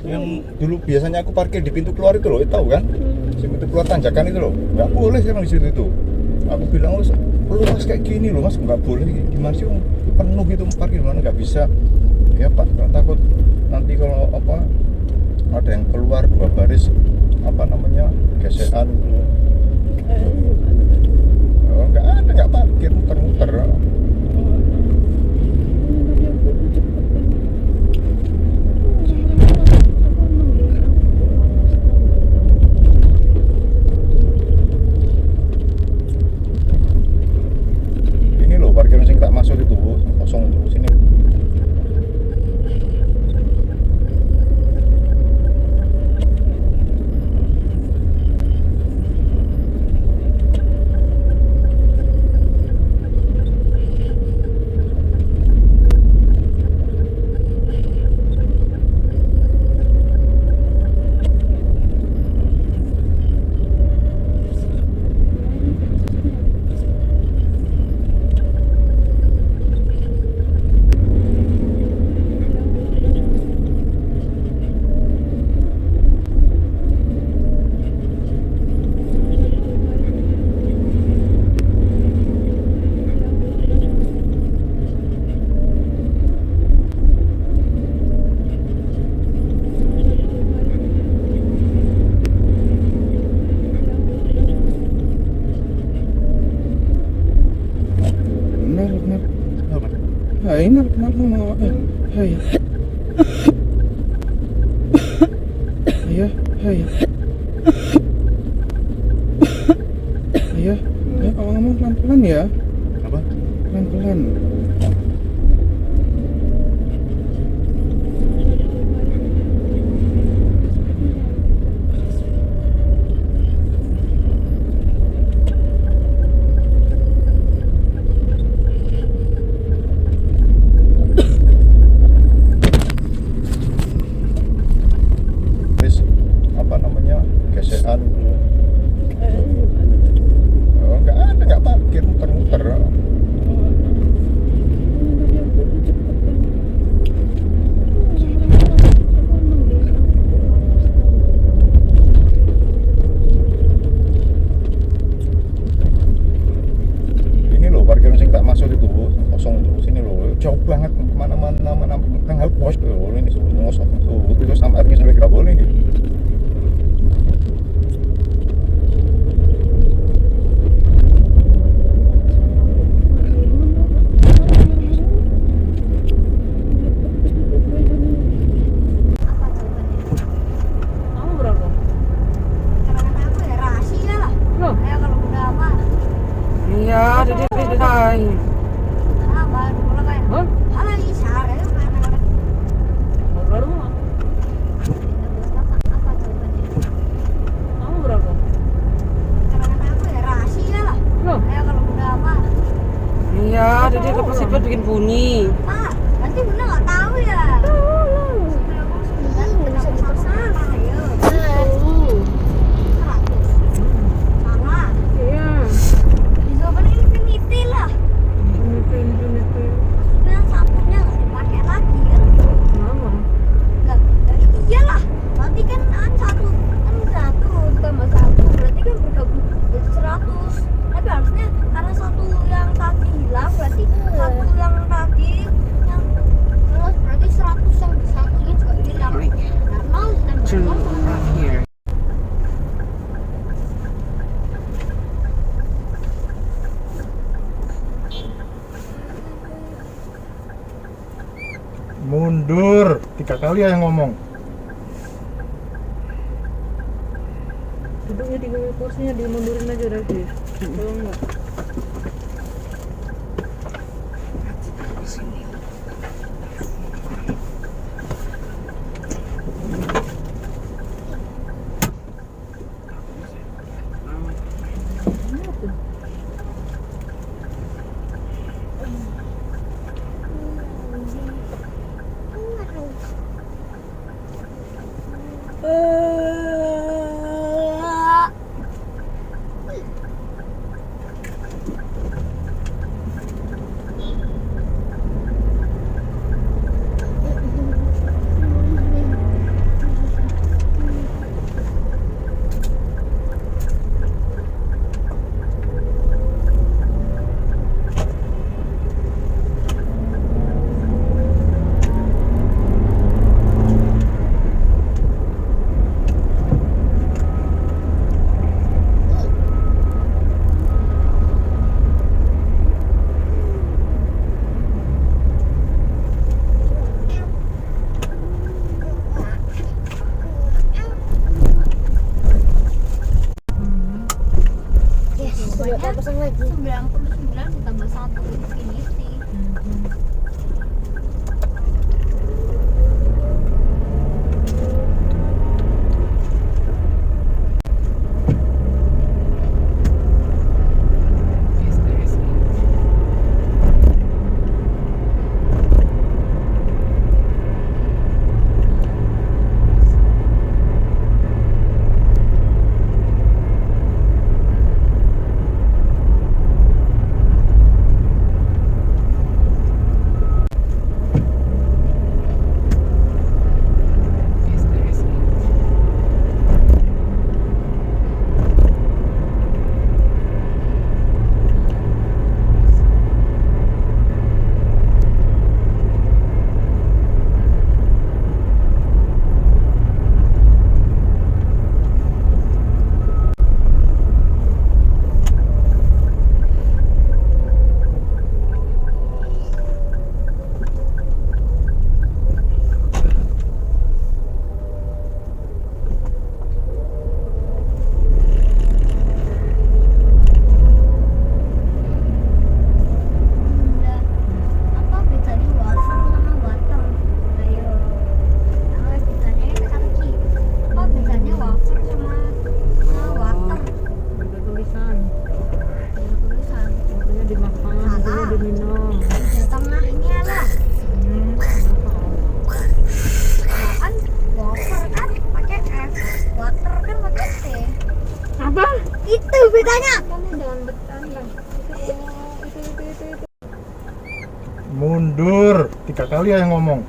Yang dulu biasanya aku parkir di pintu keluar itu loh, tahu kan? Di pintu keluar tanjakan itu loh, nggak boleh sekarang di situ itu. Aku bilang, mas, luas kayak gini loh mas, nggak boleh. Gimana sih, penuh gitu parkir mana nggak bisa. Ya pak, takut nanti kalau apa ada yang keluar dua baris apa namanya gesekan. Oh, nggak ada, nggak parkir, muter-muter. Ini loh parkir yang tak masuk itu kosong tuh sini. Hai, hai. Ayah, hai. Ayah, kalau ngomong pelan-pelan ya. Apa? Pelan-pelan. Apa namanya gesekan. Oh, nggak ada, nggak parkir, muter-muter. Ini loh parkir yang tak masuk itu kosong tuh sini loh, jauh banget kemana-mana, mana tengah pos tuh ini semua ngosok tuh terus sampai akhirnya sampai nggak boleh gitu. Iya, ada lain. Kamu berapa? Iya, ada dia kapasitas bikin bunyi. Pak, nanti Bunda nggak tahu ya. Iya. Jawabannya infinity lah. Nah, satunya nggak dipakai lagi kan? Kenapa? Lah, iyalah. Nanti kan satu tambah satu berarti kan bergabung jadi 100. Tapi harusnya karena satu yang tadi hilang berarti satu yang tadi yang terus berarti 100 yang satunya juga hilang. Karena Turn right here. Mundur 3 kali yang ngomong. Duduknya di kursinya dimundurin aja udah sih. Kalau enggak. kali ya yang ngomong.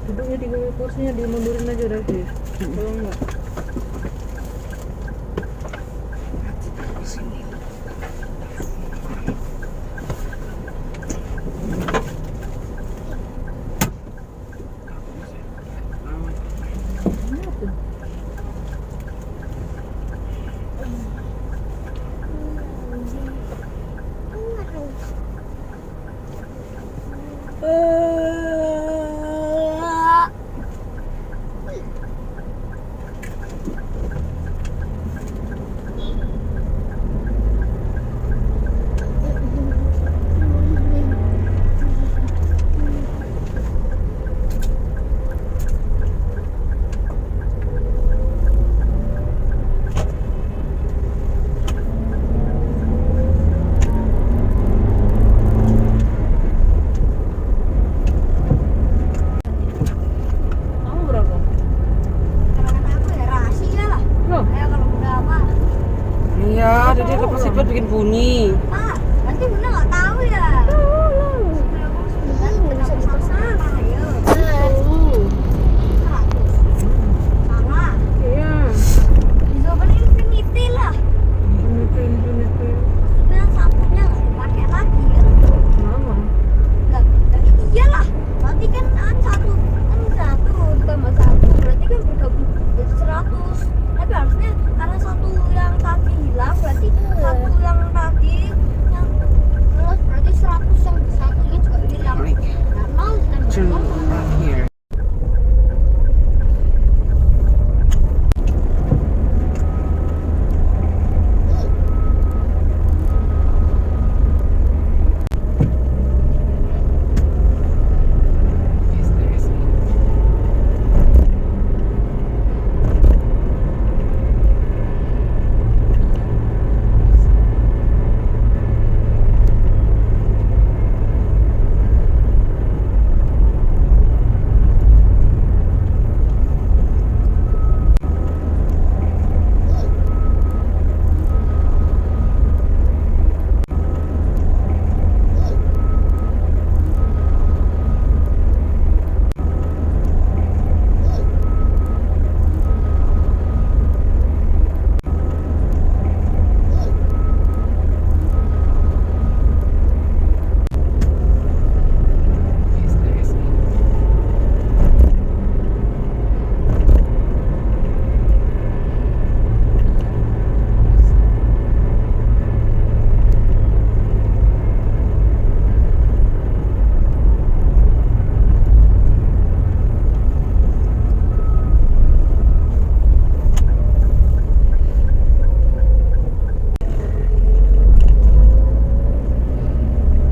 Duduknya di kursinya dimundurin aja udah sih. Kalau enggak. Kamu berapa? Karena aku ya rahasia lah. Loh, Ayo kalau udah apa? Iya, jadi lepas siput bikin bunyi. Pak, nanti bunda nggak tahu ya. Kenapa sama? Ayo. Sama. iya. Jawaban infinity lah. Infinity. Dan sapunya nggak dipakai lagi kan? Mama. Nggak, iyalah. Nanti kan satu ditambah satu berarti kan bergabung jadi 100. Tapi harusnya karena satu yang tadi hilang berarti satu yang tadi yang terus berarti 100 yang satunya juga hilang. Nah, 0 ditambah 0 sama Here.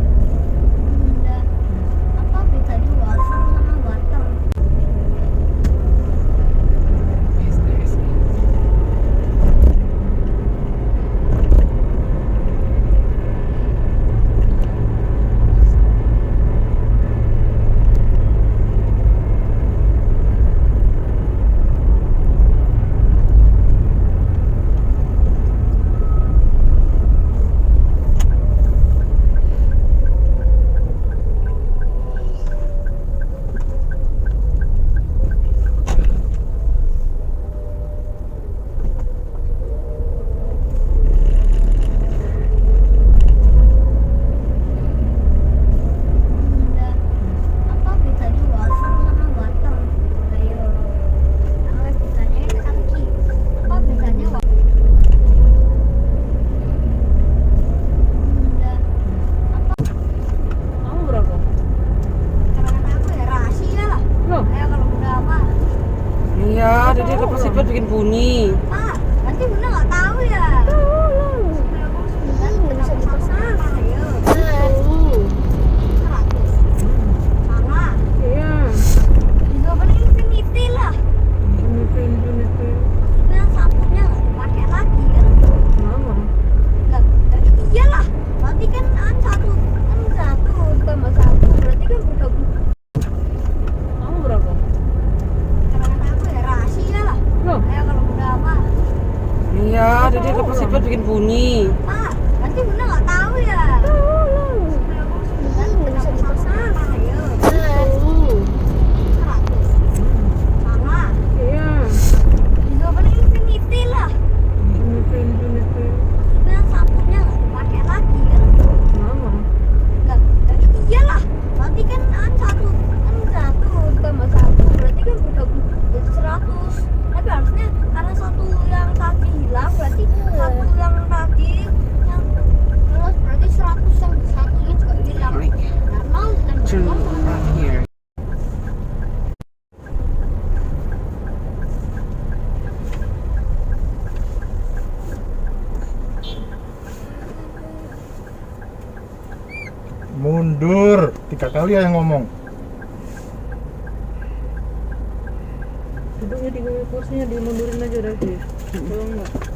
bunda. Apa bedanya watang sama watang? Bunda, apa bedanya watang sama watang? Ayo, apa bedanya kaki? Apa bedanya watang? Bunda, apa? Kamu berapa? Karena aku ya rahasia lah. Loh, Ayo kalau udah apa? Iya, jadi lepas siput bikin bunyi. Pak, nanti bunda nggak tahu ya. Kenapa sama? Ayo. 100. Sama. iya. Jawaban infinity lah. Infinity. Dan sapunya nggak dipakai lagi kan? Mama. Nggak, iyalah. Nanti kan satu ditambah satu berarti kan bergabung. Kamu berapa? Karena aku ya rahasia lah. Loh, Ayo kalau udah apa? Iya, jadi lepas siput bikin bunyi. Pak, nanti bunda nggak tahu ya. turn here. Mundur 3 kali ya yang ngomong. Duduknya di kursinya dimundurin aja Raffi. Tolong nggak?